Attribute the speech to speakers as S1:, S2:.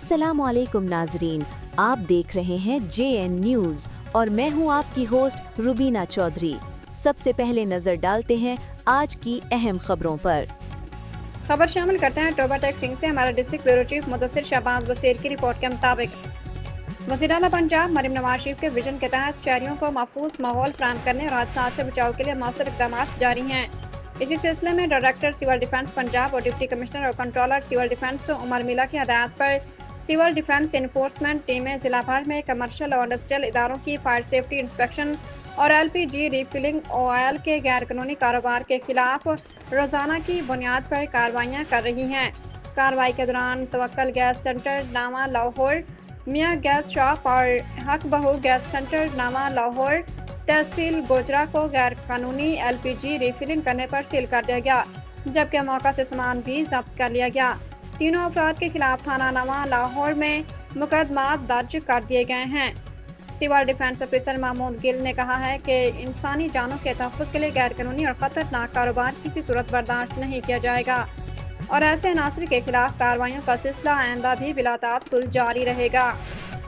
S1: अस्सलाम वालेकुम नाजरीन, आप देख रहे हैं JN न्यूज़ और मैं हूं आपकी होस्ट रुबीना चौधरी। सबसे पहले नजर डालते हैं आज की अहम खबरों पर।
S2: खबर शामिल करते हैं टोबा टेक सिंह से हमारे district bureau chief Mudassir Shahbaz Wazir की रिपोर्ट के मुताबिक वज़ीर आला पंजाब मरीम नवाज शरीफ के विजन के तहत शहरियों को महफूज माहौल फराहम करने और हादसात से बचाव के लिए मौसर इक़दाम जारी हैं। इसी सिलसिले में डायरेक्टर सिविल डिफेंस पंजाब और डिप्टी कमिश्नर और कंट्रोलर सिविल डिफेंस उमर मिला की हदायत पर सिविल डिफेंस इन्फोर्समेंट टीमें जिला भर में कमर्शियल और इंडस्ट्रियल इदारों की फायर सेफ्टी इंस्पेक्शन और LPG रीफिलिंग ऑयल के गैर कानूनी कारोबार के खिलाफ रोजाना की बुनियाद पर कार्रवाइयाँ कर रही हैं। कार्रवाई के दौरान तवक्कल गैस सेंटर नामा लाहौर, मियाँ गैस शॉप और हक बहू गैस सेंटर नामा लाहौर तहसील गोजरा को गैर कानूनी LPG रीफिलिंग करने पर सील कर दिया गया, जबकि मौका से सामान भी जब्त कर लिया गया। तीनों अफराद के खिलाफ थाना नामा लाहौर में मुकदमा दर्ज कर दिए गए हैं। Civil defence officer Mahmood Gill ने कहा है कि इंसानी जानों के तहफ़्फ़ुज़ के लिए गैर कानूनी और ख़तरनाक कारोबार किसी सूरत बर्दाश्त नहीं किया जाएगा और ऐसे अनासर के खिलाफ कार्रवाइयों का सिलसिला आइंदा भी बिला ताअत्तुल जारी रहेगा।